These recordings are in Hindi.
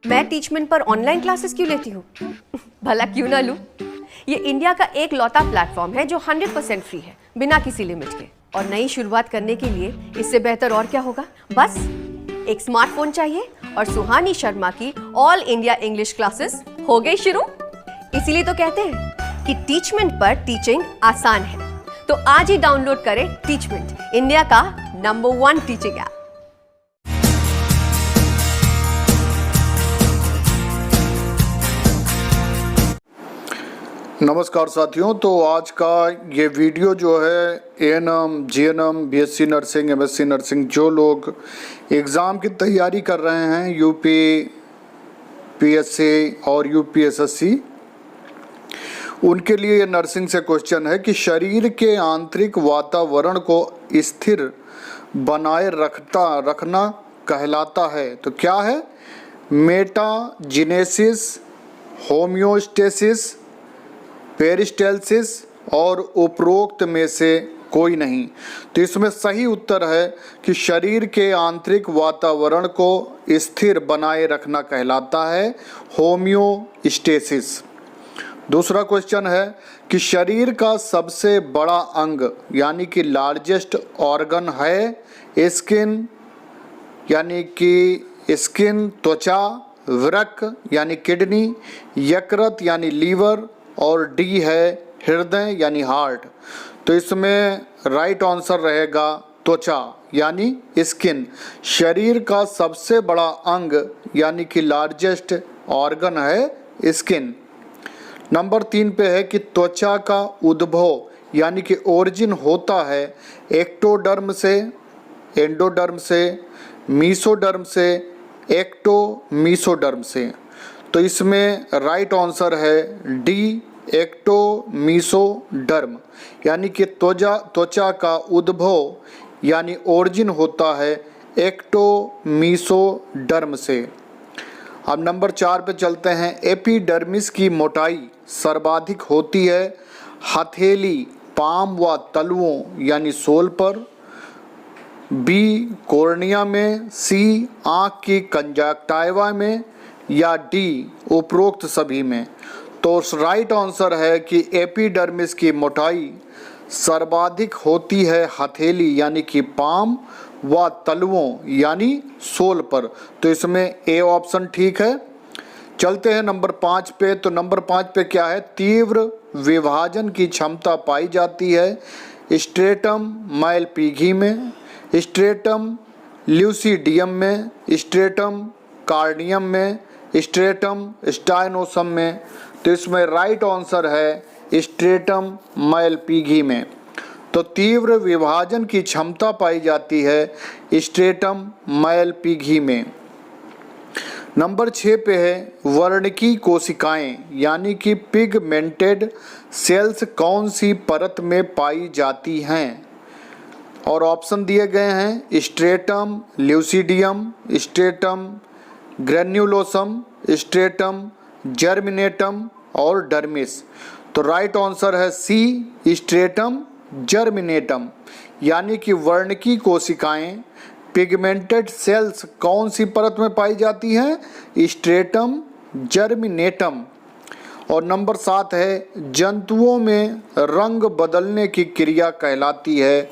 मैं टीचमेंट पर ऑनलाइन क्लासेस क्यों लेती हूँ? भला क्यों ना लूँ? ये इंडिया का एक लौता प्लेटफॉर्म है जो 100% फ्री है, बिना किसी लिमिट के। और नई शुरुआत करने के लिए इससे बेहतर और क्या होगा? बस एक स्मार्टफोन चाहिए और सुहानी शर्मा की ऑल इंडिया इंग्लिश क्लासेस हो गई शुरू। इसीलिए तो कहते हैं कि टीचमेंट पर टीचिंग आसान है। तो आज ही डाउनलोड करें टीचमेंट, इंडिया का नंबर 1 टीचिंग ऐप। नमस्कार साथियों, तो आज का ये वीडियो जो है ANM, GNM, BSc nursing, MSc nursing जो लोग एग्ज़ाम की तैयारी कर रहे हैं, यूपी पीएससी और यूपीएसएससी, उनके लिए ये नर्सिंग से क्वेश्चन है कि शरीर के आंतरिक वातावरण को स्थिर बनाए रखना कहलाता है। तो क्या है? मेटाजिनेसिस, होम्योस्टेसिस, पेरिस्टाल्सिस और उपरोक्त में से कोई नहीं। तो इसमें सही उत्तर है कि शरीर के आंतरिक वातावरण को स्थिर बनाए रखना कहलाता है होम्योस्टेसिस। दूसरा क्वेश्चन है कि शरीर का सबसे बड़ा अंग यानी कि लार्जेस्ट ऑर्गन है स्किन, यानी कि स्किन त्वचा, वृक्क यानी किडनी, यकृत यानी लीवर और डी है हृदय यानी हार्ट। तो इसमें राइट आंसर रहेगा त्वचा यानी स्किन। शरीर का सबसे बड़ा अंग यानी कि लार्जेस्ट ऑर्गन है स्किन। नंबर 3 पे है कि त्वचा का उद्भव यानी कि ओरिजिन होता है एक्टोडर्म से, एंडोडर्म से, मीसोडर्म से, एक्टोमीसोडर्म से। तो इसमें राइट आंसर है डी एक्टोमीसोडर्म, यानी कि त्वचा का उद्भव यानी ओरिजिन होता है एक्टोमीसोडर्म से। अब नंबर 4 पे चलते हैं। एपिडर्मिस की मोटाई सर्वाधिक होती है हथेली, पाम व तलवों यानी सोल पर, बी कॉर्निया में, सी आँख की कंजक्टिवा में या डी उपरोक्त सभी में। तो राइट आंसर है कि एपिडर्मिस की मोटाई सर्वाधिक होती है हथेली यानी कि पाम व तलवों यानी सोल पर। तो इसमें ए ऑप्शन ठीक है। चलते हैं नंबर 5 पे। तो नंबर 5 पे क्या है? तीव्र विभाजन की क्षमता पाई जाती है स्ट्रेटम माइलपीगी में, स्ट्रेटम ल्यूसिडियम में, स्ट्रेटम कार्डियम में, स्ट्रेटम स्टाइनोसम में। तो इसमें राइट आंसर है स्ट्रेटम माइलपीगी में। तो तीव्र विभाजन की क्षमता पाई जाती है स्ट्रेटम माइलपीगी में। नंबर 6 पे है वर्णकी कोशिकाएं यानी कि पिगमेंटेड सेल्स कौन सी परत में पाई जाती हैं? और ऑप्शन दिए गए हैं स्ट्रेटम ल्यूसिडियम, स्ट्रेटम ग्रेन्युलोसम, स्ट्रेटम जर्मिनेटम और डर्मिस। तो राइट आंसर है सी स्ट्रेटम जर्मिनेटम, यानी कि वर्णकी कोशिकाएं पिगमेंटेड सेल्स कौन सी परत में पाई जाती हैं? स्ट्रेटम जर्मिनेटम। और नंबर 7 है जंतुओं में रंग बदलने की क्रिया कहलाती है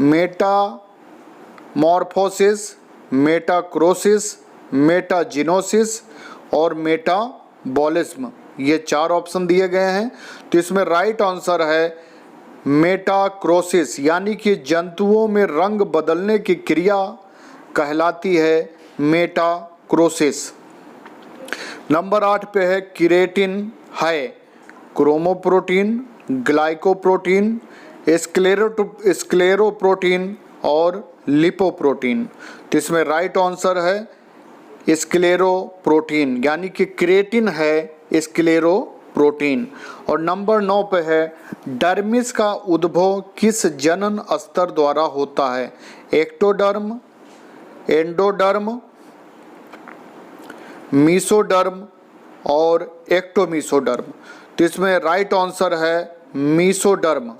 मेटामॉर्फोसिस, मेटाक्रोसिस, मेटाजिनोसिस और मेटाबॉलिज्म। ये 4 ऑप्शन दिए गए हैं। तो इसमें राइट आंसर है मेटाक्रोसिस, यानी कि जंतुओं में रंग बदलने की क्रिया कहलाती है मेटाक्रोसिस। नंबर 8 पे है केराटिन है क्रोमोप्रोटीन, ग्लाइकोप्रोटीन, स्क्लेरोप्रोटीन और लिपोप्रोटीन। तो इसमें राइट आंसर है स्क्लेरोप्रोटीन, यानी कि केराटिन है स्क्लेरोप्रोटीन। और नंबर 9 पे है डर्मिस का उद्भव किस जनन स्तर द्वारा होता है? एक्टोडर्म, एंडोडर्म, मीसोडर्म और एक्टोमीसोडर्म। तो इसमें राइट आंसर है मीसोडर्म,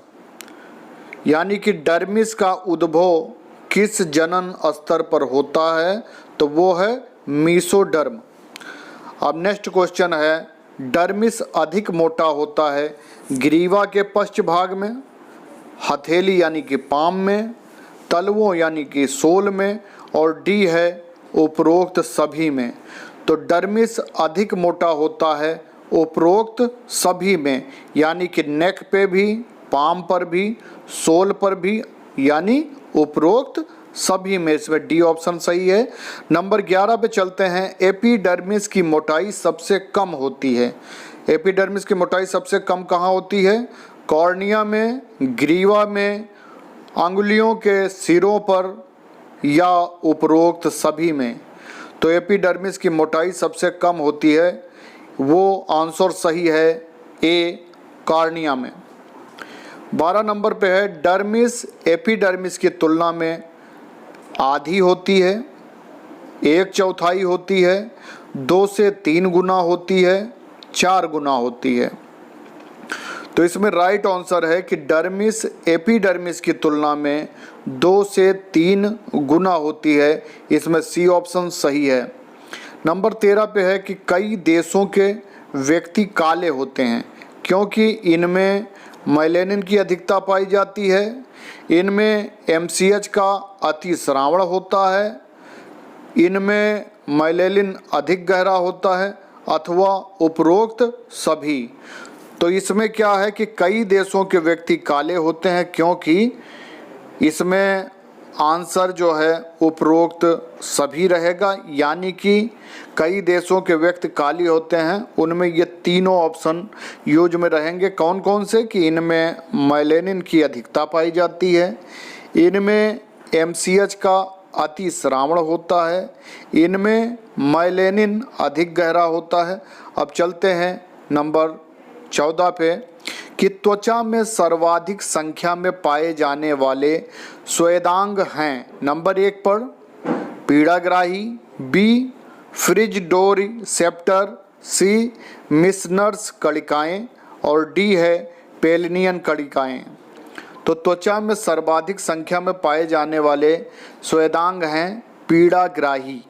यानी कि डर्मिस का उद्भव किस जनन स्तर पर होता है? तो वो है मीसोडर्म। अब नेक्स्ट क्वेश्चन है, डर्मिस अधिक मोटा होता है ग्रीवा के पश्च भाग में, हथेली यानी कि पाम में, तलवों यानी कि सोल में, और डी है उपरोक्त सभी में। तो डर्मिस अधिक मोटा होता है उपरोक्त सभी में, यानी कि नेक पे भी, पाम पर भी, सोल पर भी, यानी उपरोक्त सभी में। इसमें डी ऑप्शन सही है। नंबर 11 पे चलते हैं, एपिडर्मिस की मोटाई सबसे कम होती है। एपिडर्मिस की मोटाई सबसे कम कहाँ होती है? कॉर्निया में, ग्रीवा में, अंगुलियों के सिरों पर, या उपरोक्त सभी में। तो एपिडर्मिस की मोटाई सबसे कम होती है, वो आंसर सही है ए, कॉर्निया में। 12 नंबर पे है, डर्मिस एपिडर्मिस की तुलना में आधी होती है, 1/4 होती है, 2 से 3 गुना होती है, 4 गुना होती है। तो इसमें राइट आंसर है कि डर्मिस एपिडर्मिस की तुलना में 2 से 3 गुना होती है। इसमें सी ऑप्शन सही है। नंबर 13 पे है कि कई देशों के व्यक्ति काले होते हैं क्योंकि इनमें मेलेनिन की अधिकता पाई जाती है, इनमें MCH का अतिस्रावण होता है, इनमें मेलेनिन अधिक गहरा होता है, अथवा उपरोक्त सभी। तो इसमें क्या है कि कई देशों के व्यक्ति काले होते हैं क्योंकि इसमें आंसर जो है उपरोक्त सभी रहेगा, यानी कि कई देशों के व्यक्ति काले होते हैं। उनमें ये तीनों ऑप्शन यूज में रहेंगे। कौन कौन से? कि इनमें मेलेनिन की अधिकता पाई जाती है, इनमें MCH का अतिस्रावण होता है, इनमें मेलेनिन अधिक गहरा होता है। अब चलते हैं नंबर 14 पे कि त्वचा में सर्वाधिक संख्या में पाए जाने वाले स्वेदांग हैं। नंबर 1 पर पीड़ाग्राही, बी फ्रिजडोरिसेप्टर, सी मिशनर्स कणिकाएं, और डी है पेलिनियन कणिकाएं। तो त्वचा में सर्वाधिक संख्या में पाए जाने वाले स्वेदांग हैं पीड़ाग्राही,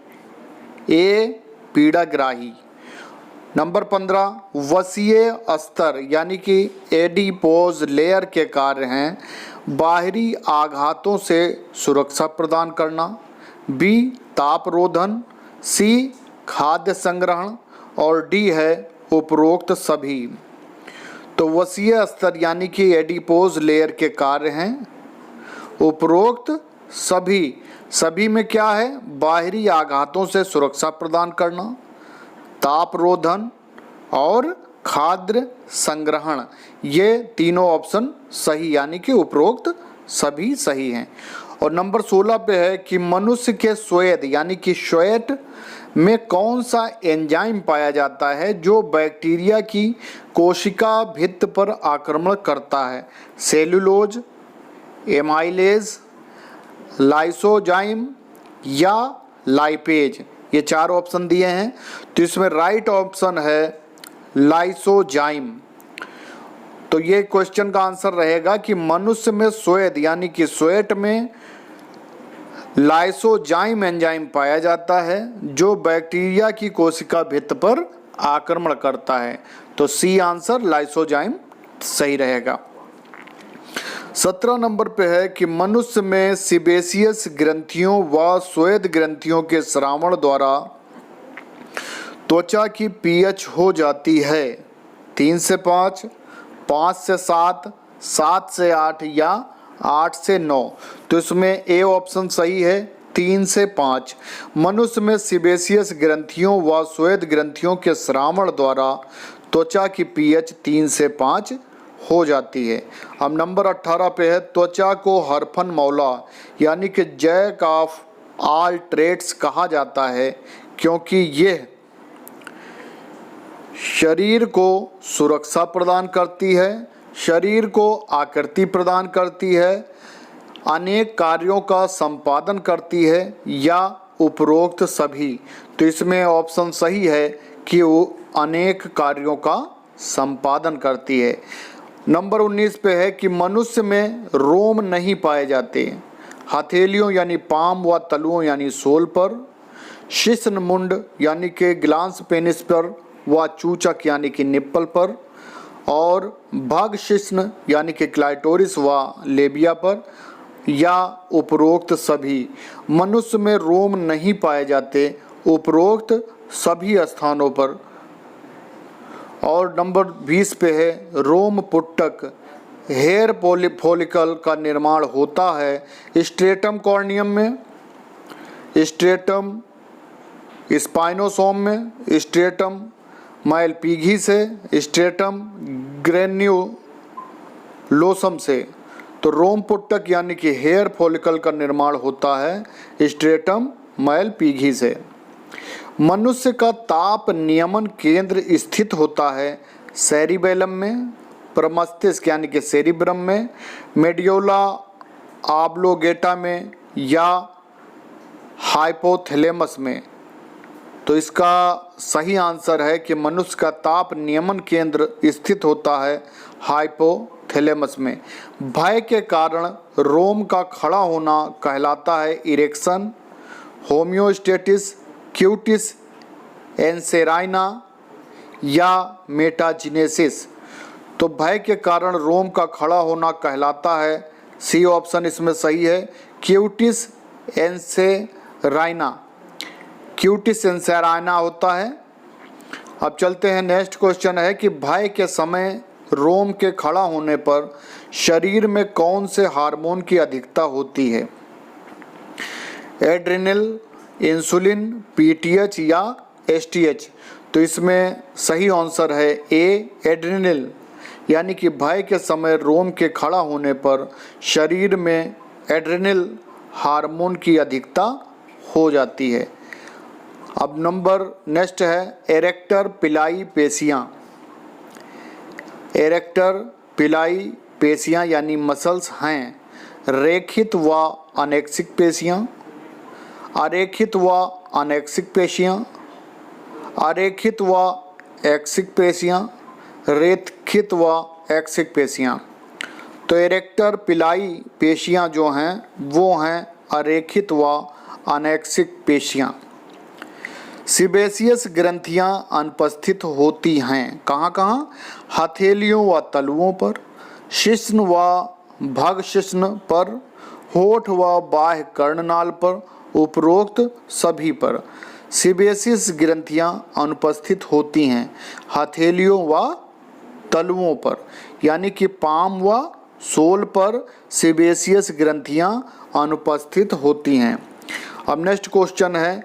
ए पीड़ाग्राही। नंबर 15 वसीय अस्तर यानी कि एडिपोज लेयर के कार्य हैं बाहरी आघातों से सुरक्षा प्रदान करना, बी तापरोधन, सी खाद्य संग्रहण, और डी है उपरोक्त सभी। तो वसीय अस्तर यानी कि एडिपोज लेयर के कार्य हैं उपरोक्त सभी। सभी में क्या है? बाहरी आघातों से सुरक्षा प्रदान करना, तापरोधन और खाद्य संग्रहण। ये तीनों ऑप्शन सही, यानी कि उपरोक्त सभी सही हैं। और नंबर 16 पे है कि मनुष्य के स्वेद यानी कि श्वेत में कौन सा एंजाइम पाया जाता है जो बैक्टीरिया की कोशिका भित्त पर आक्रमण करता है? सेलुलोज, एमाइलेज, लाइसोजाइम या लाइपेज। ये 4 ऑप्शन दिए हैं। तो इसमें राइट ऑप्शन है लाइसोजाइम। तो ये क्वेश्चन का आंसर रहेगा कि मनुष्य में स्वेद यानी कि स्वेट में लाइसोजाइम एंजाइम पाया जाता है जो बैक्टीरिया की कोशिका भित्त पर आक्रमण करता है। तो सी आंसर लाइसोजाइम सही रहेगा। 17 नंबर पे है कि मनुष्य में सीबेसियस ग्रंथियों व स्वेद ग्रंथियों के स्रावण द्वारा त्वचा की pH हो जाती है 3 से 5, 5 से 7, 7 से 8 या 8 से 9। तो इसमें ए ऑप्शन सही है 3 से 5। मनुष्य में सीबेसियस ग्रंथियों व स्वेद ग्रंथियों के स्रावण द्वारा त्वचा की pH 3 से 5 हो जाती है। अब नंबर 18 पे है त्वचा को हरफन मौला यानी कि जैक ऑफ ऑल ट्रेड्स कहा जाता है क्योंकि यह शरीर को सुरक्षा प्रदान करती है, शरीर को आकृति प्रदान करती है, अनेक कार्यों का संपादन करती है या उपरोक्त सभी। तो इसमें ऑप्शन सही है कि वो अनेक कार्यों का संपादन करती है। नंबर 19 पे है कि मनुष्य में रोम नहीं पाए जाते हथेलियों यानी पाम व तलुओं यानी सोल पर, शिश्नमुंड यानी कि ग्लांस पेनिस पर व चूचक यानी कि निप्पल पर, और भग शिश्न यानी कि क्लाइटोरिस व लेबिया पर, या उपरोक्त सभी। मनुष्य में रोम नहीं पाए जाते उपरोक्त सभी स्थानों पर। और नंबर 20 पे है रोम पुट्टक हेयर फॉलिकल का निर्माण होता है स्ट्रेटम कॉर्नियम में, स्ट्रेटम स्पाइनोसोम में, स्ट्रेटम माइलपीघी से, स्ट्रेटम ग्रेन्युलोसम से। तो रोम पुट्टक यानी कि हेयर फॉलिकल का निर्माण होता है स्ट्रेटम माइलपीघी से। मनुष्य का ताप नियमन केंद्र स्थित होता है सेरिबेलम में, प्रमस्तिष्क यानी कि सेरिब्रम में, मेडियोला ऑब्लोगेटा में, या हाइपोथैलेमस में। तो इसका सही आंसर है कि मनुष्य का ताप नियमन केंद्र स्थित होता है हाइपोथैलेमस में। भय के कारण रोम का खड़ा होना कहलाता है इरेक्शन, होमियोस्टेटिस, क्यूटिस एंसेराइना, या मेटाजिनेसिस। तो भय के कारण रोम का खड़ा होना कहलाता है, सी ऑप्शन इसमें सही है, क्यूटिस एंसेराइना। क्यूटिस एंसेराइना होता है। अब चलते हैं, नेक्स्ट क्वेश्चन है कि भय के समय रोम के खड़ा होने पर शरीर में कौन से हार्मोन की अधिकता होती है? एड्रिनल, इंसुलिन, पीटीएच या एसटीएच। तो इसमें सही आंसर है ए एड्रिनल, यानी कि भय के समय रोम के खड़ा होने पर शरीर में एड्रिनल हार्मोन की अधिकता हो जाती है। अब नंबर नेक्स्ट है एरेक्टर पिलाई पेशियाँ। एरेक्टर पिलाई पेशियाँ यानी मसल्स हैं रेखित व अनैक्षिक पेशियाँ, अरेखित व अनैक्षिक पेशियाँ, अरेखित व ऐक्षिक पेशियाँ, रेखित व ऐक्षिक पेशियाँ। तो एरेक्टर पिलाई पेशियाँ जो हैं वो हैं अरेखित व अनैक्षिक पेशियाँ। सीबेसियस ग्रंथियां अनुपस्थित होती हैं कहाँ कहाँ? हथेलियों व तलुओं पर, शिश्न व भग शिश्न पर, होठ व बाह्य कर्णनाल पर, उपरोक्त सभी पर। सीबेसियस ग्रंथियां अनुपस्थित होती हैं हथेलियों व तलुओं पर, यानी कि पाम व सोल पर सीबेसियस ग्रंथियां अनुपस्थित होती हैं। अब नेक्स्ट क्वेश्चन है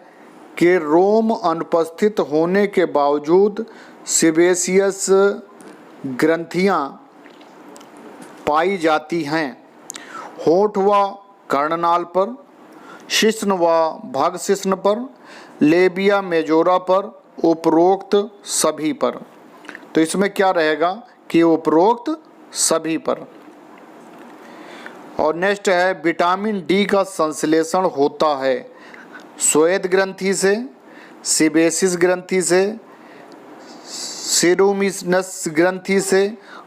कि रोम अनुपस्थित होने के बावजूद सीबेसियस ग्रंथियां पाई जाती हैं होठ व कर्णनाल पर, शिश्न व भग शिश्न पर, लेबिया मेजोरा पर, उपरोक्त सभी पर। तो इसमें क्या रहेगा कि उपरोक्त सभी पर। और नेक्स्ट है विटामिन डी का संश्लेषण होता है श्वेत ग्रंथि से, सीबेसिस ग्रंथि से, सीरोमिनस ग्रंथि से,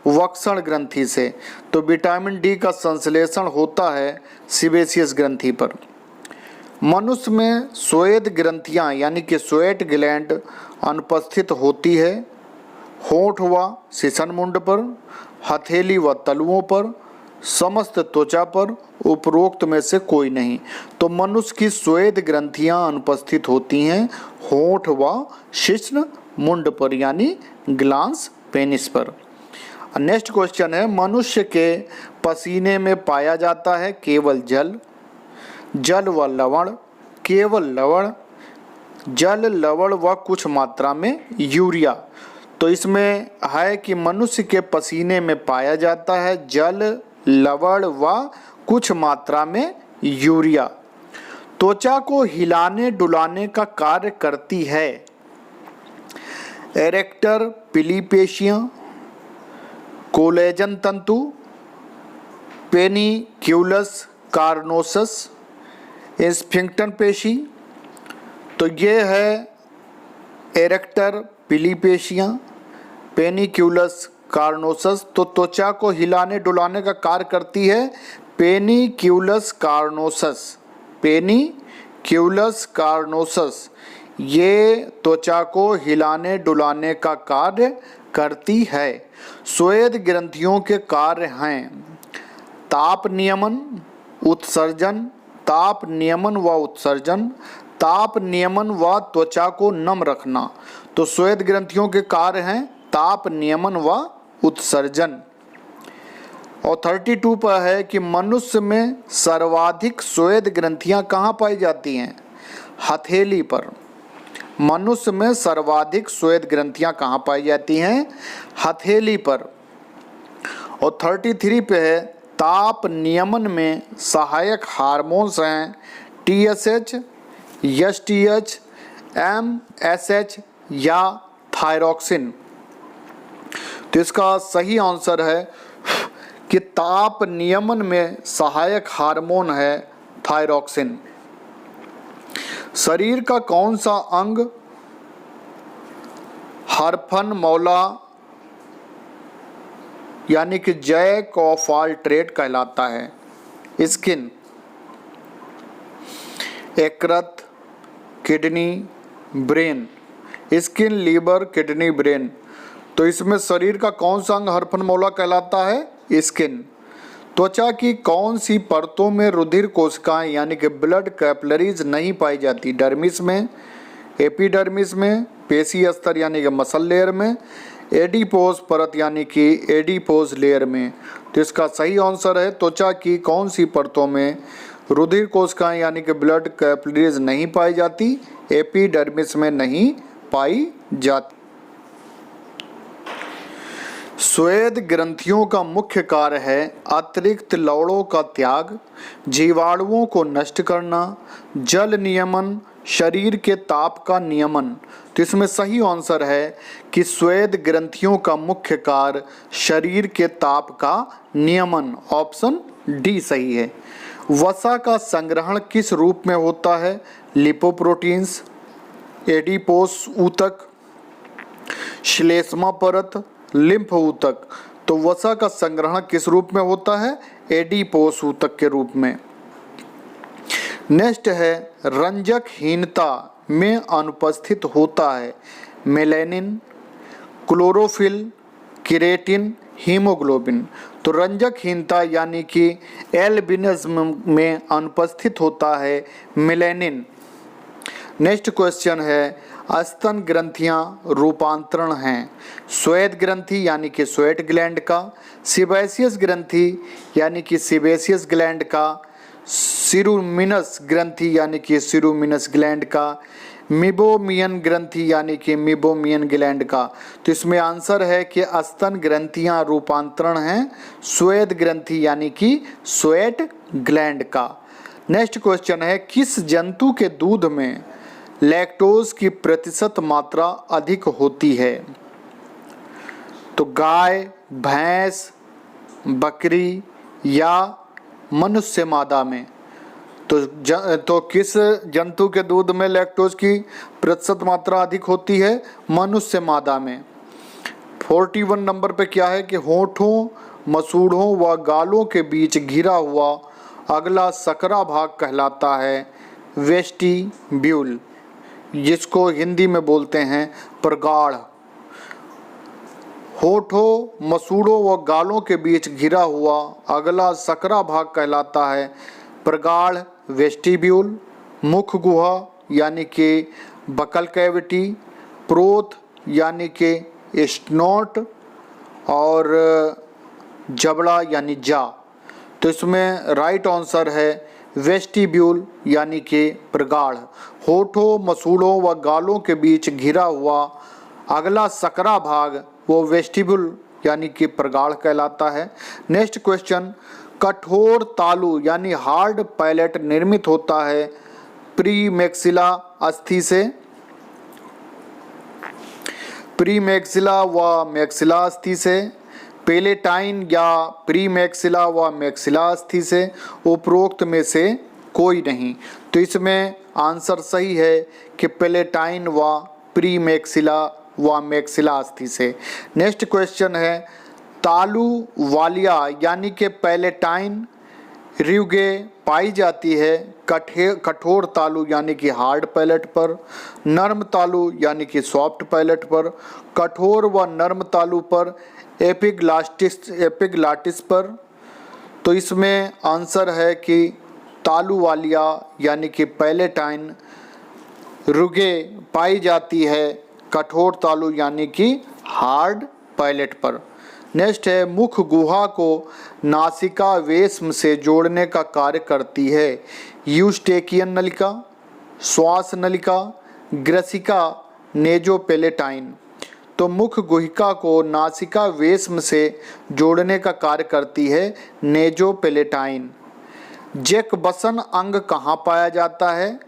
वक्षण ग्रंथि से। तो विटामिन डी का संश्लेषण होता है सीबेसियस ग्रंथि पर। मनुष्य में श्वेत ग्रंथियां यानी कि स्वेट ग्लैंड अनुपस्थित होती है होठ व शिशनमुंड पर, हथेली व तलुओं पर, समस्त त्वचा पर, उपरोक्त में से कोई नहीं। तो मनुष्य की श्वेत ग्रंथियां अनुपस्थित होती हैं होठ व शिश्न मुंड पर यानी ग्लांस पेनिस पर। नेक्स्ट क्वेश्चन है मनुष्य के पसीने में पाया जाता है केवल जल, जल व लवण, केवल लवण, जल, लवण व कुछ मात्रा में यूरिया। तो इसमें है कि मनुष्य के पसीने में पाया जाता है जल, लवण व कुछ मात्रा में यूरिया। त्वचा को हिलाने डुलाने का कार्य करती है एरेक्टर पिली पेशियाँ, कोलेजन तंतु, पेनिक्यूलस कार्नोसस, स्फिंक्टर पेशी। तो ये है एरेक्टर पिली पेशियाँ, पेनिक्यूलस कार्नोसस। तो त्वचा को हिलाने डुलाने का कार्य करती है पेनिक्यूलस कार्नोसस, क्यूलस कार्नोसस ये त्वचा को हिलाने डुलाने का कार्य करती है। स्वेद ग्रंथियों के कार्य हैं ताप नियमन, उत्सर्जन, ताप नियमन व उत्सर्जन, ताप नियमन व त्वचा को नम रखना। तो स्वेद ग्रंथियों के कार्य हैं ताप नियमन व उत्सर्जन। और 32 पर है कि मनुष्य में सर्वाधिक स्वेद ग्रंथियां कहाँ पाई जाती हैं? हथेली पर। मनुष्य में सर्वाधिक स्वेद ग्रंथियां कहाँ पाई जाती हैं? हथेली पर। और 33 पे है ताप नियमन में सहायक हार्मोन्स हैं TSH, STH, MSH या थायरॉक्सिन। तो इसका सही आंसर है कि ताप नियमन में सहायक हार्मोन है थायरॉक्सिन। शरीर का कौन सा अंग हरफन मौला यानी कि जैक ऑफ ऑल ट्रेड कहलाता है? स्किन, यकृत, kidney, brain. Skin, liver, kidney, brain. तो इसमें शरीर का कौन सा अंग हरफन मौला कहलाता है? स्किन। त्वचा की कौन सी परतों में रुधिर कोशिकाएं यानी कि ब्लड कैपिलरीज नहीं पाई जाती? डर्मिस में, एपिडर्मिस में, पेशी स्तर यानी कि मसल लेयर में, एडिपोज परत यानी कि एडिपोज लेयर में। तो इसका सही आंसर है त्वचा की कौन सी परतों में रुधिर कोशिकाएं यानी कि ब्लड कैपिलरीज नहीं पाई जाती? एपिडर्मिस में नहीं पाई जाती। स्वेद ग्रंथियों का मुख्य कार्य है अतिरिक्त लवणों का त्याग, जीवाणुओं को नष्ट करना, जल नियमन, शरीर के ताप का नियमन। तो इसमें सही आंसर है कि स्वेद ग्रंथियों का मुख्य कार्य शरीर के ताप का नियमन। ऑप्शन डी सही है। वसा का संग्रहण किस रूप में होता है? लिपोप्रोटीन्स, एडिपोस ऊतक, श्लेष्मा परत, लिम्फ ऊतक। तो वसा का संग्रहण किस रूप में होता है? एडिपोस ऊतक के रूप में। नेक्स्ट है रंजकहीनता में अनुपस्थित होता है मेलेनिन, क्लोरोफिल, केराटिन, हीमोग्लोबिन। तो रंजकहीनता यानी कि एल्बिनिज्म में अनुपस्थित होता है मेलेनिन। नेक्स्ट क्वेश्चन है स्तन ग्रंथियां रूपांतरण हैं स्वेद ग्रंथि यानी कि स्वेट ग्लैंड का, सिबेसियस ग्रंथि यानी कि सिबेसियस ग्लैंड का, सिरुमिनस ग्रंथि यानी कि सिरुमिनस ग्लैंड का, मिबोमियन ग्रंथि यानी कि मिबोमियन ग्लैंड का। तो इसमें आंसर है कि स्तन ग्रंथियां रूपांतरण हैं स्वेद ग्रंथि यानी कि स्वेट ग्लैंड का। नेक्स्ट क्वेश्चन है किस जंतु के दूध में लैक्टोज की प्रतिशत मात्रा अधिक होती है? तो गाय, भैंस, बकरी या मनुष्य मादा में। तो किस जंतु के दूध में लैक्टोज की प्रतिशत मात्रा अधिक होती है? मनुष्य मादा में। 41 नंबर पे क्या है कि होठों, मसूड़ों व गालों के बीच घिरा हुआ अगला सकरा भाग कहलाता है वेस्टिब्यूल, जिसको हिंदी में बोलते हैं प्रगाढ़। होठों, मसूड़ों व गालों के बीच घिरा हुआ अगला सकरा भाग कहलाता है प्रगाढ़ वेस्टिब्यूल। मुख गुहा यानी कि बकल कैविटी, प्रोत यानी कि स्नोट और जबड़ा यानी जा। तो इसमें राइट आंसर है वेस्टिब्यूल यानी कि प्रगाढ़। होठों, मसूड़ों व गालों के बीच घिरा हुआ अगला सकरा भाग वो वेस्टिब्यूल यानी कि प्रगाढ़ कहलाता है। नेक्स्ट क्वेश्चन कठोर तालु यानी हार्ड पैलेट निर्मित होता है प्रीमैक्सिला अस्थि से। प्रीमैक्सिला व मैक्सिला अस्थि से, पेलेटाइन या प्रीमैक्सिला व मैक्सिला अस्थि से, उपरोक्त में से कोई नहीं। तो इसमें आंसर सही है कि पेलेटाइन व प्रीमैक्सिला व मैक्सिला अस्थि से। नेक्स्ट क्वेश्चन है तालु वालिया यानी कि पैलेटाइन र्युगे पाई जाती है कठोर तालु यानी कि हार्ड पैलेट पर, नर्म तालु यानी कि सॉफ्ट पैलेट पर, कठोर व नर्म तालु पर, एपिग्लाटिस पर। तो इसमें आंसर है कि तालु वालिया यानी कि पैलेटाइन रुगे पाई जाती है कठोर तालु यानी कि हार्ड पैलेट पर। नेक्स्ट है मुख गुहा को नासिका वेश्म से जोड़ने का कार्य करती है यूस्टेकियन नलिका, श्वास नलिका, ग्रसिका, नेजोपेलेटाइन। तो मुख गुहिका को नासिका वेश्म से जोड़ने का कार्य करती है नेजोपेलेटाइन। जैकबसन अंग कहाँ पाया जाता है?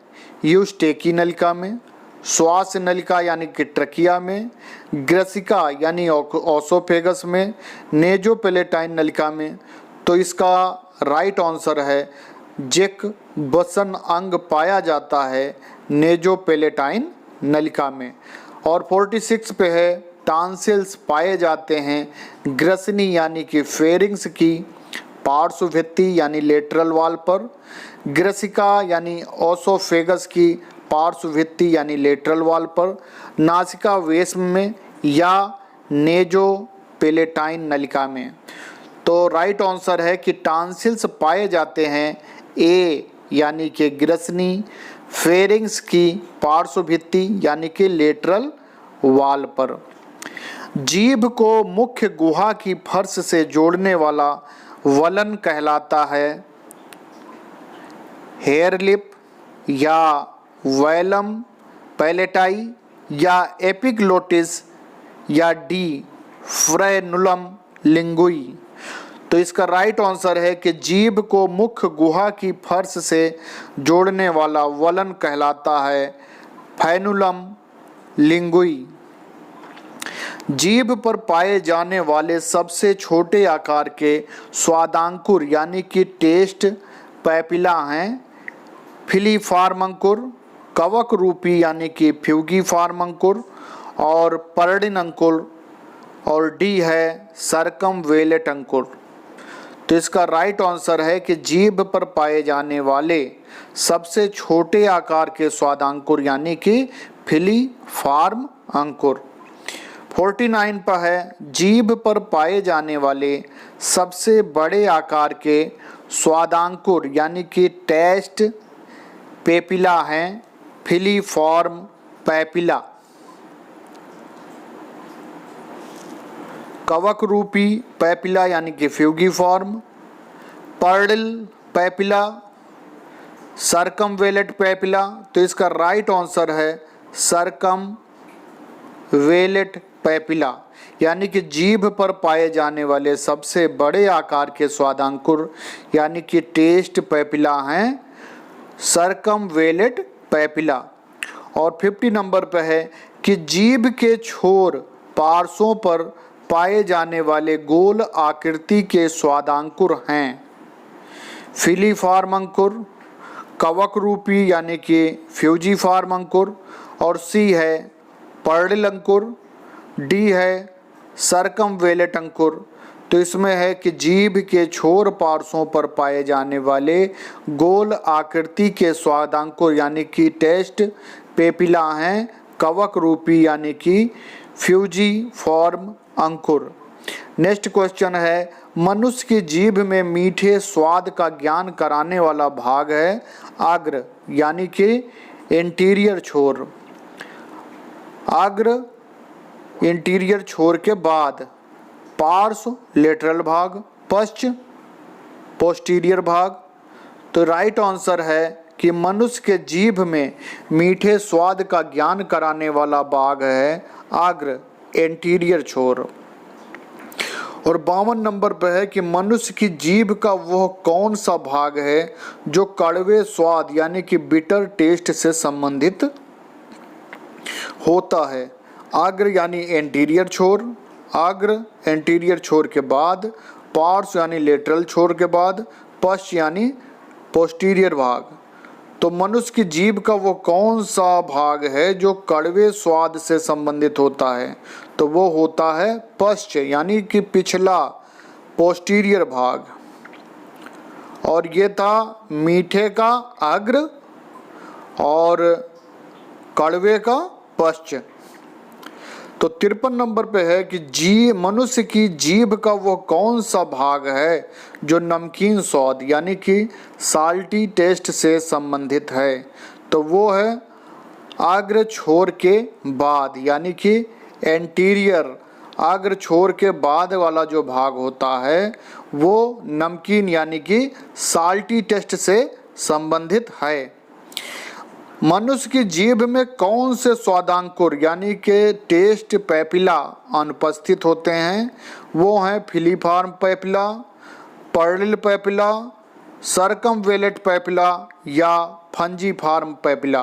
यूस्टेकी नलिका में, श्वास नलिका यानी कि ट्रकिया में, ग्रसिका यानी ओसोफेगस में, नेजोपेलेटाइन नलिका में। तो इसका राइट आंसर है जैकबसन अंग पाया जाता है नेजोपेलेटाइन नलिका में। और 46 पे है टांसिल्स पाए जाते हैं ग्रसनी यानी कि फेरिंग्स की पार्श्वभित्ति यानी लेटरल वॉल पर, ग्रसिका यानी ओसोफेगस की पार्श्वभित्ति यानी लेटरल वॉल पर, नासिका वेश्म में या नेजोपेलेटाइन नलिका में। तो राइट आंसर है कि टांसिल्स पाए जाते हैं ए यानी कि ग्रसनी फेरिंग्स की पार्श्वभित्ति यानी कि लेटरल वॉल पर। जीभ को मुख्य गुहा की फर्श से जोड़ने वाला वलन कहलाता है हेयर लिप या वैलम पैलेटाई या एपिग्लोटिस या डी फ्रेनुलम लिंगुई। तो इसका राइट आंसर है कि जीभ को मुख्य गुहा की फर्श से जोड़ने वाला वलन कहलाता है फ्रेनुलम लिंगुई। जीभ पर पाए जाने वाले सबसे छोटे आकार के स्वादांकुर यानी कि टेस्ट पैपिला हैं फिलीफॉर्म अंकुर, कवक रूपी यानी कि फ्यूगीफॉर्म और पर्डिन अंकुर, और डी है सर्कमवेलेट अंकुर। तो इसका राइट आंसर है कि जीभ पर पाए जाने वाले सबसे छोटे आकार के स्वादांकुर यानी कि फिलीफॉर्म अंकुर। 49 पर है जीभ पर पाए जाने वाले सबसे बड़े आकार के स्वादांकुर यानी कि टेस्ट पेपिला हैं फिलीफॉर्म पैपिला। कवक रूपी पैपिला यानी कि फ्यूगीफॉर्म, पर्डिल पैपिला, सर्कमवेलेट पैपिला। तो इसका राइट आंसर है सर्कमवेलेट पैपिला। यानी कि जीभ पर पाए जाने वाले सबसे बड़े आकार के स्वादांकुर यानी कि टेस्ट पैपिला हैं सर्कमवेलेट पैपिला। और 50 नंबर पर है कि जीभ के छोर पार्श्वों पर पाए जाने वाले गोल आकृति के स्वादांकुर हैं फिलीफॉर्म अंकुर, कवक रूपी यानी कि फ्यूजीफॉर्म अंकुर, और सी है पर्डिल अंकुर, डी है सर्कमवेलेट अंकुर। तो इसमें है कि जीभ के छोर पार्श्वों पर पाए जाने वाले गोल आकृति के स्वादांकुर यानी कि टेस्ट पेपिला हैं कवक रूपी यानी कि फ्यूजीफॉर्म अंकुर। नेक्स्ट क्वेश्चन है मनुष्य की जीभ में मीठे स्वाद का ज्ञान कराने वाला भाग है अग्र यानी कि इंटीरियर छोर। अग्र इंटीरियर छोर के बाद पार्श्व लेटरल भाग, पश्च पोस्टीरियर भाग। तो राइट आंसर है कि मनुष्य के जीभ में मीठे स्वाद का ज्ञान कराने वाला भाग है अग्र एंटीरियर छोर। और 52 नंबर पर है कि मनुष्य की जीभ का वह कौन सा भाग है जो कड़वे स्वाद यानी कि बिटर टेस्ट से संबंधित होता है। अग्र यानी एंटीरियर छोर, अग्र एंटीरियर छोर के बाद पार्श्व यानी लेटरल छोर के बाद पश्च यानी पोस्टीरियर भाग। तो मनुष्य की जीभ का वो कौन सा भाग है जो कड़वे स्वाद से संबंधित होता है? तो वो होता है पश्च यानी कि पिछला पोस्टीरियर भाग। और ये था मीठे का अग्र और कड़वे का पश्च। तो 53 नंबर पे है कि मनुष्य की जीभ का वो कौन सा भाग है जो नमकीन स्वाद यानी कि साल्टी टेस्ट से संबंधित है। तो वो है अग्र छोर के बाद यानी कि एंटीरियर, अग्र छोर के बाद वाला जो भाग होता है वो नमकीन यानी कि साल्टी टेस्ट से संबंधित है। मनुष्य की जीभ में कौन से स्वादांकुर यानी कि टेस्ट पैपिला अनुपस्थित होते हैं। वो हैं फिलीफॉर्म पैपिला, पर्लिल पैपिला, सर्कमवेलेट पैपिला या फंजीफॉर्म पैपिला।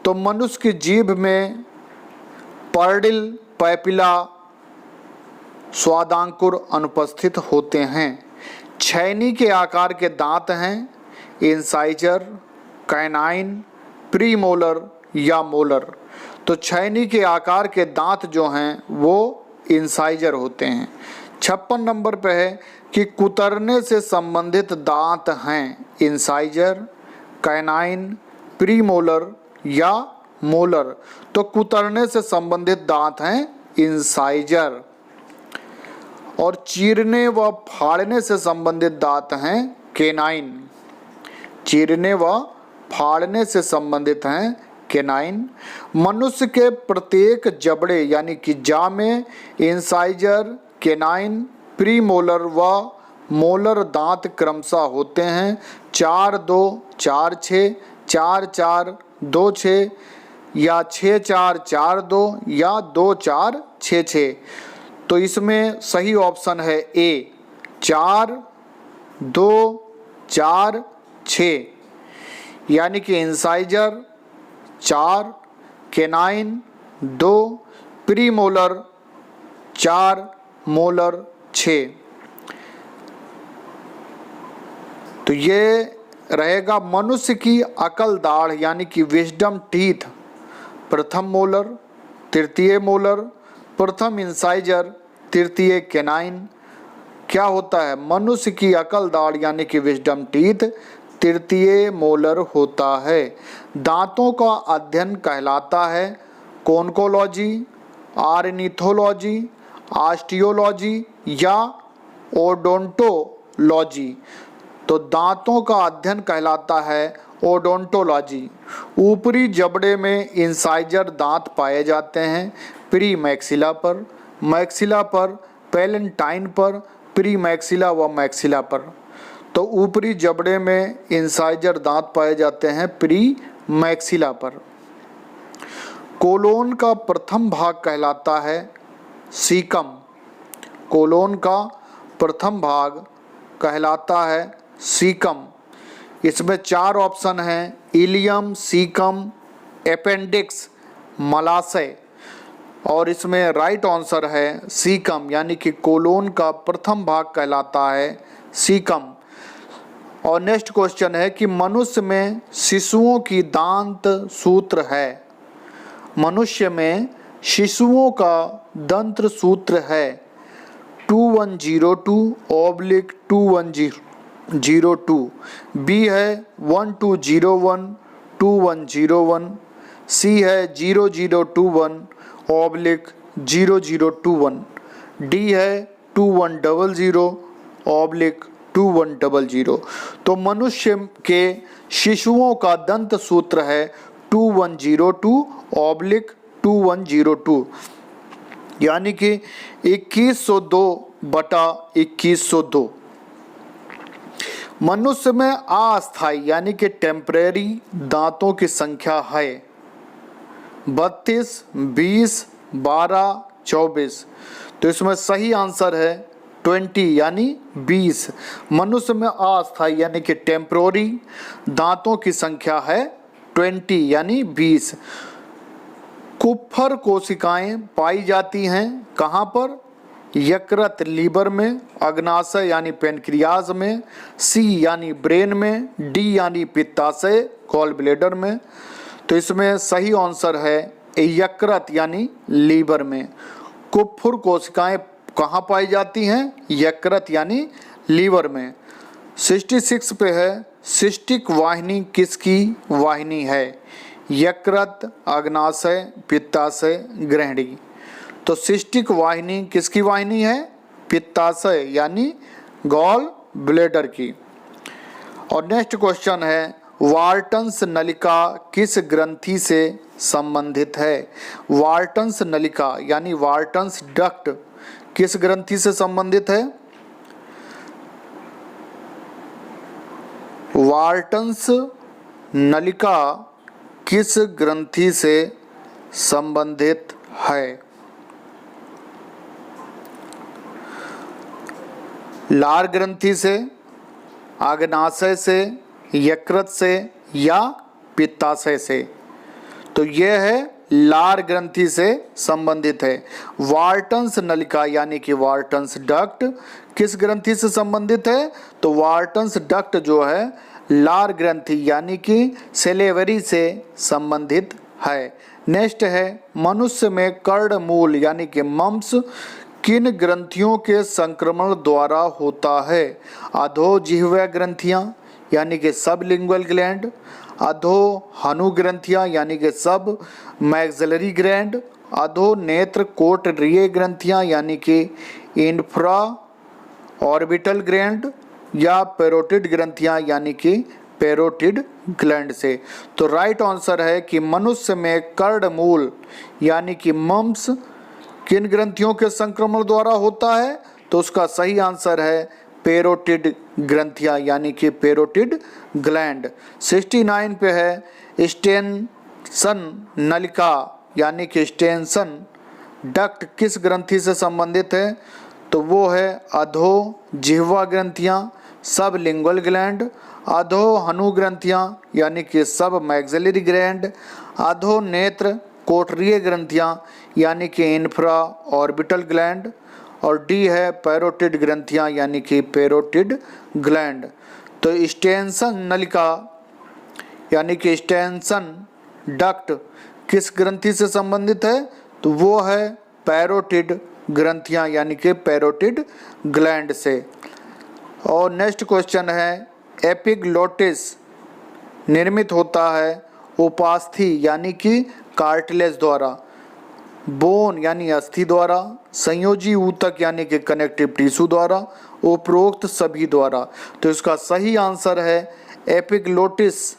तो मनुष्य की जीभ में पर्लिल पैपिला स्वादांकुर अनुपस्थित होते हैं। छैनी के आकार के दांत हैं इंसाइजर, कैनाइन, प्रीमोलर या मोलर। तो छैनी के आकार के दांत जो हैं वो इंसाइजर होते हैं। 56 नंबर पे है कि कुतरने से संबंधित दांत हैं इंसाइजर, कैनाइन, प्रीमोलर या मोलर। तो कुतरने से संबंधित दांत हैं इंसाइजर। और चीरने व फाड़ने से संबंधित दांत हैं केनाइन। चीरने व फाड़ने से संबंधित हैं केनाइन। मनुष्य के प्रत्येक जबड़े यानी कि जां में इंसाइजर, केनाइन, प्रीमोलर व मोलर दांत क्रमशः होते हैं 4-2, 4-6, 4-4, 2-6 या 6-4, 4-2 या 2-4, 6-6। तो इसमें सही ऑप्शन है ए 4, 2, 4, 6 यानी कि इंसाइजर 4, केनाइन 2, प्रीमोलर 4, मोलर 6। तो ये रहेगा मनुष्य की अकल दाढ़ यानी कि विजडम टीथ प्रथम मोलर, तृतीय मोलर, प्रथम इंसाइजर, तृतीय केनाइन। क्या होता है मनुष्य की अकल दाढ़ यानी कि विजडम टीथ तृतीय मोलर होता है। दांतों का अध्ययन कहलाता है कोनकोलॉजी, आर्निथोलॉजी, ऑस्टियोलॉजी या ओडोंटोलॉजी। तो दांतों का अध्ययन कहलाता है ओडोंटोलॉजी। ऊपरी जबड़े में इंसाइजर दांत पाए जाते हैं प्री मैक्सिला पर, मैक्सिला पर, पैलेंटाइन पर, प्री मैक्सिला व मैक्सिला पर। तो ऊपरी जबड़े में इंसाइजर दांत पाए जाते हैं प्री मैक्सिला पर। कोलोन का प्रथम भाग कहलाता है सीकम। कोलोन का प्रथम भाग कहलाता है सीकम। इसमें 4 ऑप्शन हैं इलियम, सीकम, अपेंडिक्स, मलाशय। और इसमें राइट आंसर है सीकम यानी कि कोलोन का प्रथम भाग कहलाता है सीकम। और नेक्स्ट क्वेश्चन है कि मनुष्य में शिशुओं की दांत सूत्र है। मनुष्य में शिशुओं का दंत्र सूत्र है 2102/2102। बी है 1201/2101। सी है 0021/0021। डी है 2100/2100। तो मनुष्य के शिशुओं का दंत सूत्र है 2102/2102 यानी कि 2102/2102। मनुष्य में अस्थायी यानी कि टेम्परेरी दांतों की संख्या है 32, 20, 12, 24। तो इसमें सही आंसर है 20 यानी 20। मनुष्य में अस्थायी यानी कि टेम्पोररी दांतों की संख्या है 20 यानी 20। कुप्फर कोशिकाएं पाई जाती हैं कहाँ पर? यकृत लीवर में, अग्नाशय यानी पेनक्रियाज में, सी यानी ब्रेन में, डी यानी पित्ताशय गॉल ब्लेडर में। तो इसमें सही आंसर है यकृत यानी लीवर में। कुप्फर कोशिकाएं कहाँ पाई जाती हैं? यकृत यानी लीवर में। 66 पे है, सिस्टिक वाहिनी किसकी वाहिनी है? यकृत, अग्नाशय, पित्ताशय, ग्रहणी। तो सिस्टिक वाहिनी किसकी वाहिनी है? पित्ताशय यानी गॉल ब्लैडर की। और नेक्स्ट क्वेश्चन है, वार्टन्स नलिका किस ग्रंथि से संबंधित है? वार्टन्स नलिका यानी वार्टन्स डक्ट किस ग्रंथि से संबंधित है? वार्टन्स नलिका किस ग्रंथि से संबंधित है? लार ग्रंथि से, अग्नाशय से, यकृत से या पित्ताशय से? तो यह है लार ग्रंथि से संबंधित है। वार्टन्स नलिका यानी कि वार्टन्स डक्ट किस ग्रंथि से संबंधित है? तो वार्टन्स डक्ट जो है लार ग्रंथि यानी कि सेलेवरी से संबंधित है। नेक्स्ट है, मनुष्य में कर्णमूल यानी कि मम्स किन ग्रंथियों के संक्रमण द्वारा होता है? अधोजिह्वा ग्रंथियां यानी कि सबलिंगुअल ग्लैंड, अधोहनु ग्रंथियां यानी कि सब मैक्सिलरी ग्लैंड, अधो नेत्र कोटरीय ग्रंथियां यानी कि इंफ्रा ऑर्बिटल ग्लैंड या पेरोटिड ग्रंथियां यानी कि पेरोटिड ग्लैंड से। तो राइट आंसर है कि मनुष्य में कर्णमूल यानी कि मम्स किन ग्रंथियों के संक्रमण द्वारा होता है? तो उसका सही आंसर है पेरोटिड ग्रंथियां यानी कि पेरोटिड ग्लैंड। 69 पे है, स्टेनसन नलिका यानी कि स्टेनसन डक्ट किस ग्रंथि से संबंधित है? तो वो है अधोजिह्वा ग्रंथियां, सबलिंगुअल ग्लैंड, अधोहनु ग्रंथियां यानी कि सब मैक्सिलरी ग्लैंड, अधो नेत्र कोटरीय ग्रंथियां यानी कि इंफ्रा ऑर्बिटल ग्लैंड, और डी है पेरोटिड ग्रंथियां यानी कि पेरोटिड ग्लैंड। तो स्टेनसन नलिका यानी कि स्टेनसन डक्ट किस ग्रंथि से संबंधित है? तो वो है पेरोटिड ग्रंथियां यानी कि पेरोटिड ग्लैंड से। और नेक्स्ट क्वेश्चन है, एपिग्लोटिस निर्मित होता है उपास्थि यानी कि कार्टिलेज द्वारा, बोन यानी अस्थि द्वारा, संयोजी ऊतक यानी कि कनेक्टिव टिश्यू द्वारा, उपरोक्त सभी द्वारा। तो इसका सही आंसर है एपिग्लोटिस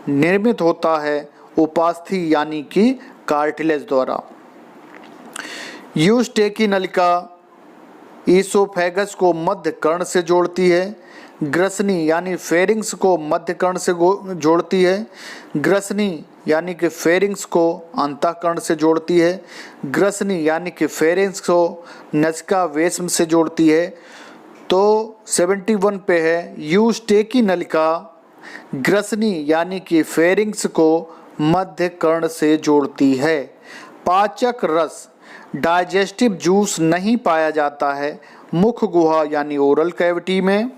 निर्मित होता है उपास्थि यानी कि कार्टिलेज द्वारा। यूस्टेकी नलिका ईसोफेगस को मध्य कर्ण से जोड़ती है, ग्रसनी यानी फेरिंग्स को मध्य कर्ण से जोड़ती है, ग्रसनी यानी कि फेरिंग्स को अंतःकर्ण से जोड़ती है, ग्रसनी यानी कि फेरिंग्स को नसिका वेश्म से जोड़ती है। तो 71 पे है, यूस्टेकी नलिका ग्रसनी यानी कि फेरिंग्स को मध्य कर्ण से जोड़ती है। पाचक रस डाइजेस्टिव जूस नहीं पाया जाता है मुख गुहा यानी ओरल कैविटी में,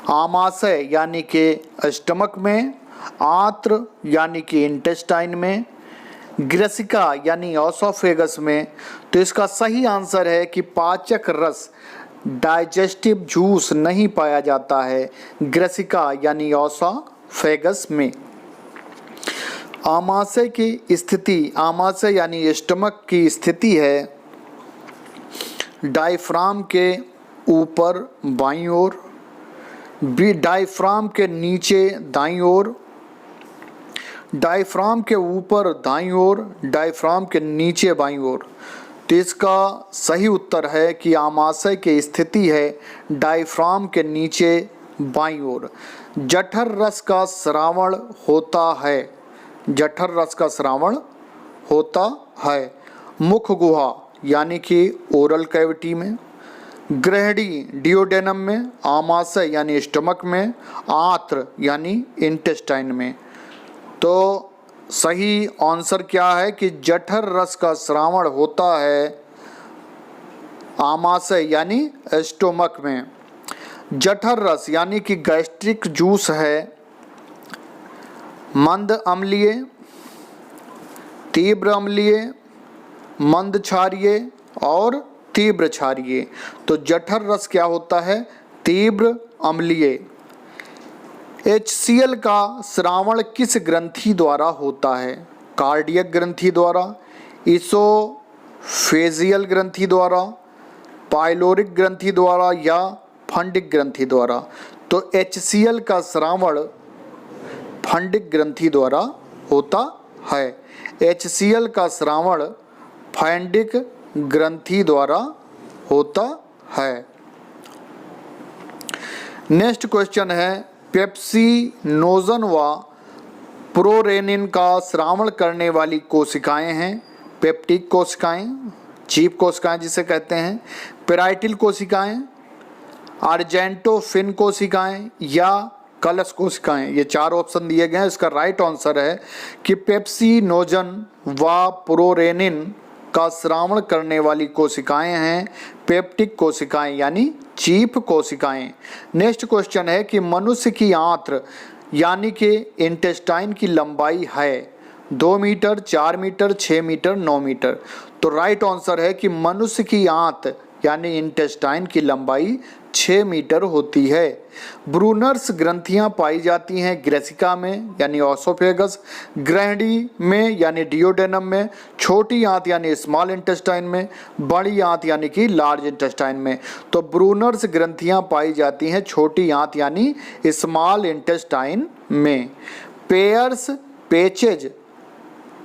आमाशय यानी कि स्टमक में, आंत्र यानी कि इंटेस्टाइन में, ग्रसिका यानी ऑसोफेगस में। तो इसका सही आंसर है कि पाचक रस डाइजेस्टिव जूस नहीं पाया जाता है ग्रसिका यानी ऑसोफेगस में। आमाशय की स्थिति, आमाशय यानी स्टमक की स्थिति है डायफ्राम के ऊपर बाईं ओर, डायफ्राम के नीचे दाईं ओर, डायफ्राम के ऊपर दाईं ओर, डायफ्राम के नीचे बाईं ओर। तो इसका सही उत्तर है कि आमाशय की स्थिति है डायफ्राम के नीचे बाईं ओर। जठर रस का स्रावण होता है, जठर रस का स्रावण होता है मुख गुहा यानी कि ओरल कैविटी में, ग्रहणी डियोडेनम में, आमाशय यानी स्टमक में, आंत्र यानी इंटेस्टाइन में। तो सही आंसर क्या है कि जठर रस का स्रावण होता है आमाशय यानी स्टोमक में। जठर रस यानी कि गैस्ट्रिक जूस है मंद अम्लीय, तीव्र अम्लीय, मंद क्षारीय और तीव्र क्षारीय। तो जठर रस क्या होता है? तीव्र अम्लीय। HCl का स्रावण किस ग्रंथि द्वारा होता है? कार्डियक ग्रंथि द्वारा, इसोफेजियल ग्रंथि द्वारा, पाइलोरिक ग्रंथि द्वारा या फंडिक ग्रंथि द्वारा। तो HCl का स्रावण फंडिक ग्रंथि द्वारा होता है। HCl का स्रावण फंडिक ग्रंथि द्वारा होता है। नेक्स्ट क्वेश्चन है, पेप्सिनोजन व प्रोरेनिन का स्रावण करने वाली कोशिकाएं हैं। पेप्टिक कोशिकाएं, चीफ कोशिकाएं जिसे कहते हैं, पेराइटिल कोशिकाएं, अर्जेंटोफिन कोशिकाएं या कलश कोशिकाएं। ये चार ऑप्शन दिए गए हैं। इसका राइट आंसर है कि पेप्सिनोजन व प्रोरेनिन का स्रावण करने वाली कोशिकाएं हैं पेप्टिक कोशिकाएं यानी चीफ कोशिकाएं। नेक्स्ट क्वेश्चन है कि मनुष्य की आंत्र यानी कि इंटेस्टाइन की लंबाई है 2 मीटर, 4 मीटर, 6 मीटर, 9 मीटर। तो राइट आंसर है कि मनुष्य की आंत यानी इंटेस्टाइन की लंबाई 6 मीटर होती है। ब्रूनर्स ग्रंथियां पाई जाती हैं ग्रेसिका में यानी ऑसोफेगस, ग्रहणी में यानी डियोडेनम में, छोटी आंत यानी स्मॉल इंटेस्टाइन में, बड़ी आंत यानी कि लार्ज इंटेस्टाइन में। तो ब्रूनर्स ग्रंथियां पाई जाती हैं छोटी आंत यानी स्मॉल इंटेस्टाइन में। पेयर्स पेचेज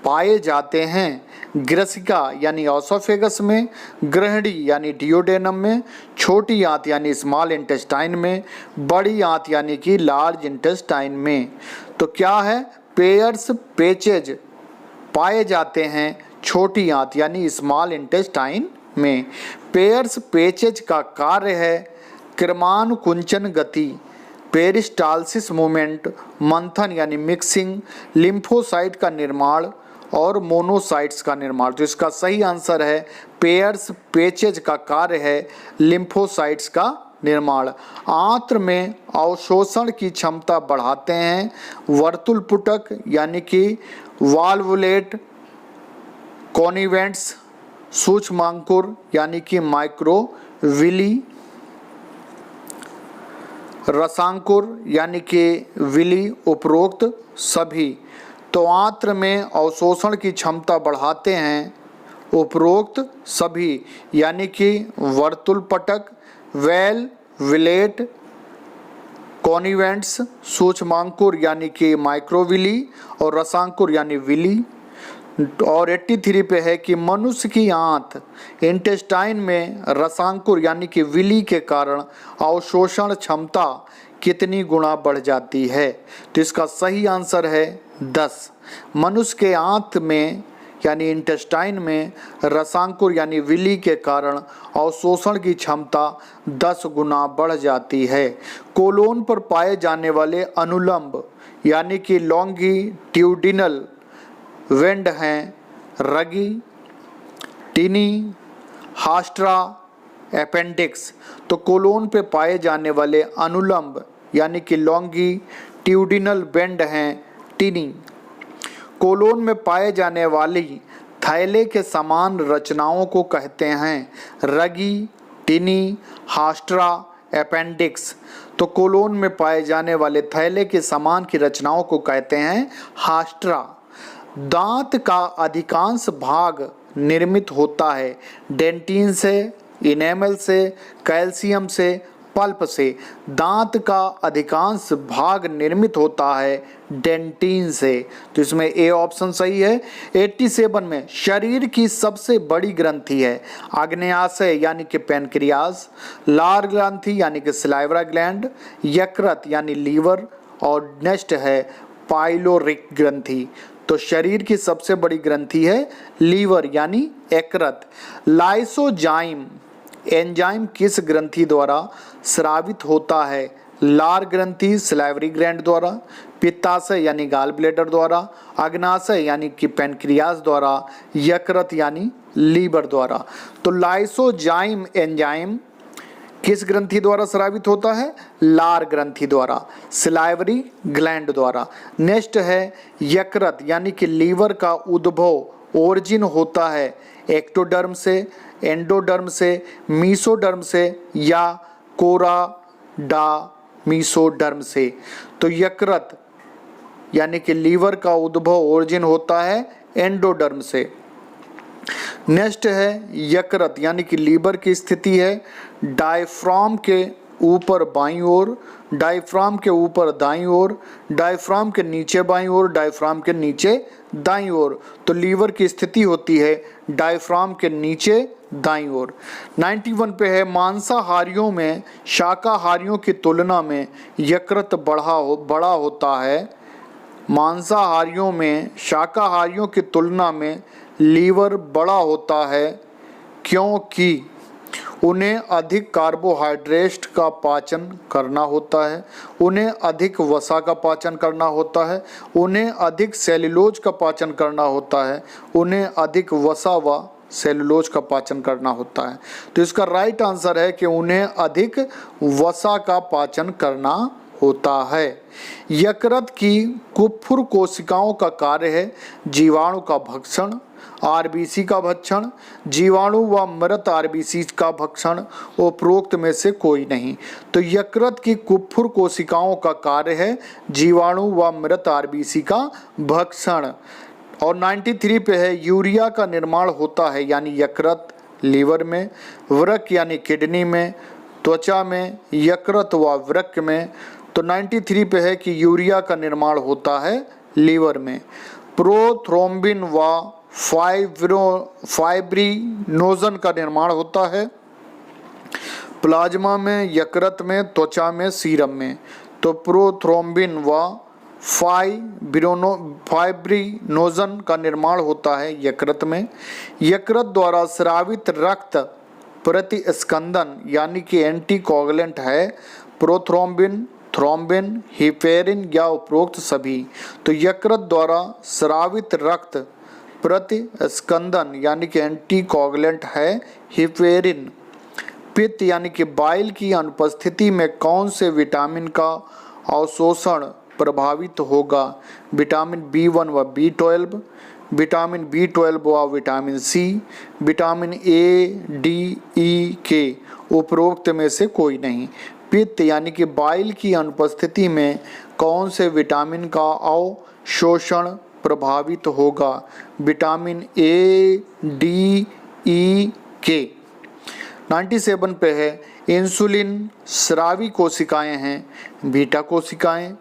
पाए जाते हैं ग्रेसिका यानी ऑसोफेगस में, ग्रहणी यानी डियोडेनम में, छोटी आंत यानी स्मॉल इंटेस्टाइन में, बड़ी आंत यानी कि लार्ज इंटेस्टाइन में। तो क्या है? पेयर्स पेचेज पाए जाते हैं छोटी आंत यानी स्मॉल इंटेस्टाइन में। पेयर्स पेचेज का कार्य है क्रमानुकुंचन गति, पेरिस्टालसिस मूवमेंट, मंथन यानी मिक्सिंग, लिम्फोसाइट का निर्माण और मोनोसाइट्स का निर्माण। तो इसका सही आंसर है पेयर्स पेचेज का कार्य है लिम्फोसाइट्स का निर्माण। आंत्र में अवशोषण की क्षमता बढ़ाते हैं वर्तुल पुटक यानी कि वाल्वुलेट, कॉनिवेंट्स, सूक्ष्मांकुर यानी कि माइक्रोविली, रसांकुर यानी कि विली, उपरोक्त सभी। तो आंत्र में अवशोषण की क्षमता बढ़ाते हैं उपरोक्त सभी यानी कि वर्तुल पटक, वेल विलेट, कॉनिवेंट्स, सूक्ष्मांकुर यानी कि माइक्रोविली और रसांकुर यानी विली। और 83 पे है कि मनुष्य की आंत इंटेस्टाइन में रसांकुर यानी कि विली के कारण अवशोषण क्षमता कितनी गुना बढ़ जाती है? तो इसका सही आंसर है 10। मनुष्य के आंत में यानी इंटेस्टाइन में रसांकुर यानी विली के कारण अवशोषण की क्षमता 10 गुना बढ़ जाती है। कोलोन पर पाए जाने वाले अनुलंब यानी कि लॉन्गिट्यूडिनल वेंड हैं रगी, टिनी, हास्ट्रा, अपेंडिक्स। तो कोलोन पे पाए जाने वाले अनुलंब यानी कि लॉन्गिट्यूडिनल बेंड हैं टिनी। कोलोन में पाए जाने वाली थैले के समान रचनाओं को कहते हैं रगी, टिनी, हास्ट्रा, अपेंडिक्स। तो कोलोन में पाए जाने वाले थैले के समान की रचनाओं को कहते हैं हास्ट्रा। दांत का अधिकांश भाग निर्मित होता है डेंटिन से, इनेमल से, कैल्शियम से, पल्प से। दांत का अधिकांश भाग निर्मित होता है डेंटिन से। तो इसमें ए ऑप्शन सही है। 87 में शरीर की सबसे बड़ी ग्रंथि है आग्नेयाशय यानी कि पेनक्रियास, लार ग्रंथि यानी कि सलाइवरा ग्लैंड, यकृत यानी लीवर और नेक्स्ट है पाइलोरिक ग्रंथि। तो शरीर की सबसे बड़ी ग्रंथि है लीवर यानी यकृत। लाइसोजाइम एंजाइम किस ग्रंथि द्वारा स्रावित होता है? लार ग्रंथि सलाइवरी ग्लैंड द्वारा, पित्ताशय यानी गाल ब्लेडर द्वारा, अग्नाशय यानी कि पेनक्रियास द्वारा, यकृत यानी लीवर द्वारा। तो लाइसोजाइम एंजाइम किस ग्रंथि द्वारा स्रावित होता है? लार ग्रंथि द्वारा, सलाइवरी ग्लैंड द्वारा। नेक्स्ट है यकृत यानी कि लीवर का उद्भव ओरिजिन होता है एक्टोडर्म से, एंडोडर्म से, मीसोडर्म से या कोराडा-मीसोडर्म से। तो यकृत यानी कि लीवर का उद्भव ओरिजिन होता है एंडोडर्म से। नेक्स्ट है यकृत यानी कि लीवर की स्थिति है डायफ्राम के ऊपर बाईं ओर, डायफ्राम के ऊपर दाईं ओर, डायफ्राम के नीचे बाईं ओर, डायफ्राम के नीचे दाईं ओर। तो लीवर की स्थिति होती है डायफ्राम के नीचे दाईं ओर। 91 पे है मांसाहारियों में शाकाहारियों की तुलना में यकृत बड़ा होता है। मांसाहारियों में शाकाहारियों की तुलना में लीवर बड़ा होता है क्योंकि उन्हें अधिक कार्बोहाइड्रेट का पाचन करना होता है, उन्हें अधिक वसा का पाचन करना होता है, उन्हें अधिक सेलुलोज का पाचन करना होता है, उन्हें अधिक वसा व सेलुलोज का पाचन करना होता है। तो इसका राइट आंसर है कि उन्हें अधिक वसा का पाचन करना होता है। यकृत की कुप्फुर कोशिकाओं का कार्य है जीवाणु का भक्षण, आरबीसी का भक्षण, जीवाणु व मृत आरबीसी का भक्षण, उपरोक्त में से कोई नहीं। तो यकृत की कुप्फुर कोशिकाओं का कार्य है जीवाणु व मृत आरबीसी का भक्षण। और 93 पे है यूरिया का निर्माण होता है यानी यकृत लीवर में, वृक्क यानी किडनी में, त्वचा में, यकृत व वृक्क में। तो 93 पे है कि यूरिया का निर्माण होता है लीवर में। प्रोथ्रोम्बिन व फाइब्रिनोजन का निर्माण होता है प्लाज्मा में, यकृत में, त्वचा में, सीरम में। तो प्रोथ्रोम्बिन व फाइब्रिनोजन का निर्माण होता है यकृत में। यकृत द्वारा स्रावित रक्त प्रतिस्कंदन यानी कि एंटीकोगुलेंट है प्रोथ्रोम्बिन, थ्रोम्बिन, हिपेरिन या उपरोक्त सभी। तो यकृत द्वारा स्रावित रक्त प्रतिस्कंदन यानी कि एंटीकोगुलेंट है हिपेरिन। पित्त यानी कि बाइल की अनुपस्थिति में कौन से विटामिन का अवशोषण प्रभावित होगा? विटामिन B1 व B12, विटामिन B12 व vitamin C, vitamin A, D, E, K। उपरोक्त में से कोई नहीं। पित्त यानी कि बाइल की अनुपस्थिति में कौन से विटामिन का अवशोषण प्रभावित होगा? Vitamin A, D, E, K। 97 पे है इंसुलिन स्रावी कोशिकाएं हैं बीटा कोशिकाएं,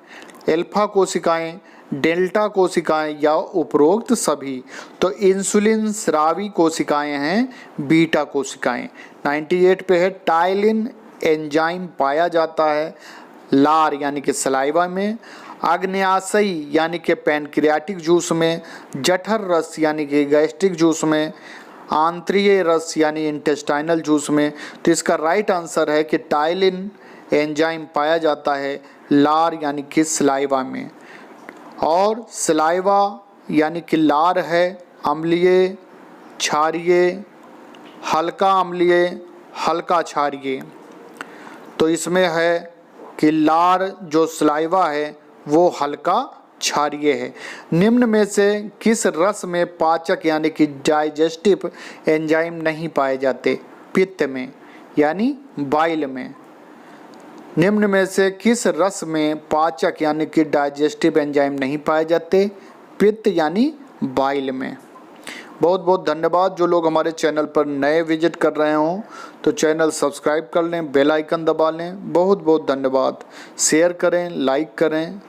अल्फा कोशिकाएं, डेल्टा कोशिकाएं या उपरोक्त सभी। तो इंसुलिन स्रावी कोशिकाएं हैं बीटा कोशिकाएं। 98 पे है टाइलिन एंजाइम पाया जाता है लार यानी कि सलाइवा में, आग्नेयाशयी यानी कि पैनक्रियाटिक जूस में, जठर रस यानी कि गैस्ट्रिक जूस में, आंत्रीय रस यानी इंटेस्टाइनल जूस में। तो इसका राइट आंसर है कि टाइलिन एंजाइम पाया जाता है लार यानी कि सलाइवा में। और सलाइवा यानी कि लार है अम्लीय, क्षारीय, हल्का अम्लीय, हल्का क्षारीय। तो इसमें है कि लार जो सलाइवा है वो हल्का क्षारीय है। निम्न में से किस रस में पाचक यानी कि डाइजेस्टिव एंजाइम नहीं पाए जाते? पित्त में यानी बाइल में। निम्न में से किस रस में पाचक यानी कि डाइजेस्टिव एंजाइम नहीं पाए जाते? पित्त यानी बाइल में। बहुत बहुत धन्यवाद। जो लोग हमारे चैनल पर नए विजिट कर रहे हों तो चैनल सब्सक्राइब कर लें, बेल आइकन दबा लें। बहुत बहुत धन्यवाद। शेयर करें, लाइक करें।